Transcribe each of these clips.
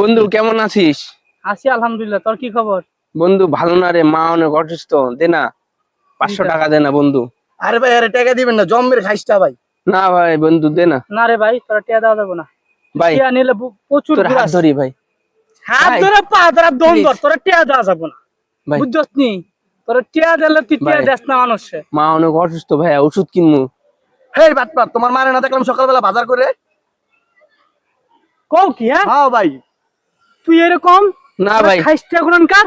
বন্ধু কেমন আছিস? আছি আলহামদুলিল্লাহ। তোর কি খবর? বন্ধু ভালো না রে, মা অনেক অসুস্থ, দে না 500 টাকা দে না বন্ধু। আরে ভাই আরে টাকা দিবেন না, জম্মের খাইসটা ভাই। না ভাই বন্ধু দে না। না রে ভাই, তোরা টিয়া দেওয়া যাবে না ভাই টিয়া নিলে প্রচুর তোর হাত ধরি ভাই। হাত ভাই। ধরে পা ধরে দম Please. ধর, তোরা টিয়া দেওয়া যাবে না ভাই বুঝছস নি? তোরা টিয়া দিলে তুই টিয়া ভাই। দেস না মানুষে। মা অনেক অসুস্থ ভাই, ওষুধ কিনবো। হেই বাটপার, তোমার মারে না দেখলাম সকালবেলা বাজার করে? কও কি হ্যাঁ? হ্যাঁ ভাই। তুই এরকম না ভাই খাইস টিয়া কোনকার?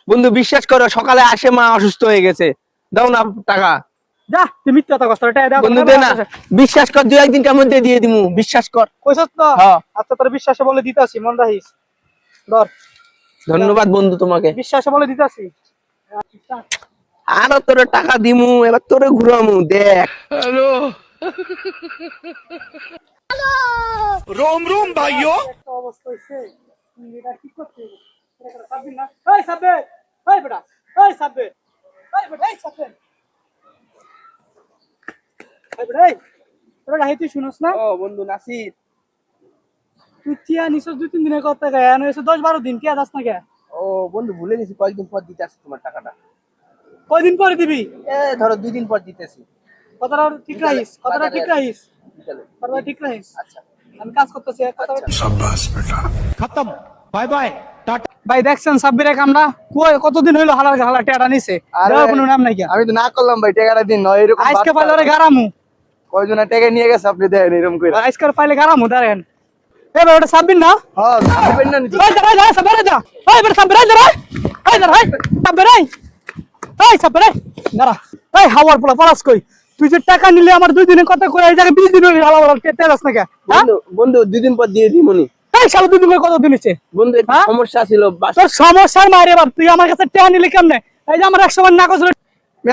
বন্ধু বিশ্বাস করো, সকালে আসে মা অসুস্থ হয়ে গেছে, দাও না টাকা। যা তুই মিথ্যা কথা কস, তোরা টিয়া দেওয়া বন্ধু দে না, বিশ্বাস কর, 2-1 দিনের মধ্যে দিয়ে দিমু, বিশ্বাস কর। কইছস তো? হ্যাঁ আচ্ছা তোর বিশ্বাসে বলে দিতাছি, মন রাখিস। ধর, ধন্যবাদ বন্ধু তোমাকে। বিশ্বাসে বলে দিতাছি। আরো তোরে টাকা দিমু, এবার তোরে ঘুরামু, দেখ। रोम रोम भाइयों। একটা অবস্থা হইছে, এটা কি করতে হবে? এটা সাববির না। এই সাব্বির, এই বেটা, এই সাব্বির, এই বেটা, এই সাব্বির, এই বেটা, এই তোরা গাহি তুই শুনস না? ও বন্ধু নাসির। তুই টিয়া নিছস 2-3 দিনের কথা গায়, এনে এসে 10-12 দিন টিয়া দাস না কে? ও বন্ধু ভুলে গেছি, কয়েকদিন পর দিতে আসছি তোমার টাকাটা। কয়দিন পরে দিবি? ধরো 2 দিন পর দিতেছি। কথাটা ঠিক রাখিস, কথাটা ঠিক রাখিস, বিকালে। কথাটা ঠিক রাখিস। আচ্ছা আমি কাজ করতেছি, কথাটা ঠিক। खत्म, बाय बाय, टाटा। ভাই দেখছেন সাব্বির কামড়া কই কতদিন হইলো হালার হালা টিয়াটা নিছে, আরে দেওয়ার কোনো নাম নাই কি? আমি তো না করলাম ভাই, টাকাটা দিন নয় এরকম। আজকে পাইলে ওরে গারামু, কয়জনা টাকা নিয়ে গেছে আপনি দেন এরকম করে। আজকে পাইলে গারামু দাঁড়েন। এ ভাই ওটা সাব্বির না? হ্যাঁ দিবেন না নিতে। এই যা যা সাব্বির যা, এই বেটা সাব্বির যা রে, এই যা রে সাব্বির, এই সাব্বির দাঁড়া, এই হাওয়ার পোলা পালাস কই? তুই যে টাকা নিলে আমার 2 দিনের কথা কই, এই জায়গায় 20 দিন হইলো হাওয়া পোলা তেরাস না কে? হ্যাঁ বন্ধু বন্ধু 2 দিন পর দিয়ে দিমুনি। এই শালা 2 দিন কত দিন হইছে? বন্ধু একটু হ্যাঁ? সমস্যা ছিল তোর সমস্যার মাইরে বাপ, তুই আমার কাছে টাকা নিলে কেমনে? এই যে আমার 100 বার না কইছিল,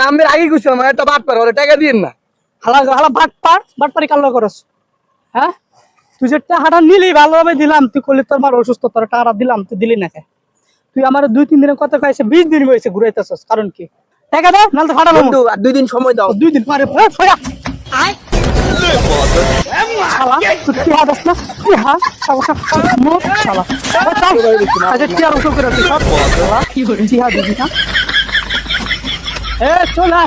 আমি আগে কইছিলাম একটা বাটপার, ওরে টাকা দিন না। হালা হালা বাটপারি কাল্লা করস। হ্যাঁ তুই যে টাকাটা নিলি ভালোভাবে দিলাম, তুই কইলি তোর মার অসুস্থ, তোর টাকা দিলাম, তুই দিলি না কে? তুই আমার 2-3 দিনের কথা কইছে, 20 দিন হইছে ঘুরাইতেছস, কারণ কি? টাকা দে নালে তো ফাটাবো। বন্ধু আর 2 দিন সময় দাও। 2 দিন পরে ছয়া আয় শালা তুই কি হাদাস না কি হা শালা মো শালা আচ্ছা কি আর ওসব করে তুই সব কি করে জিহাদ দিবি না? এ চল আয়।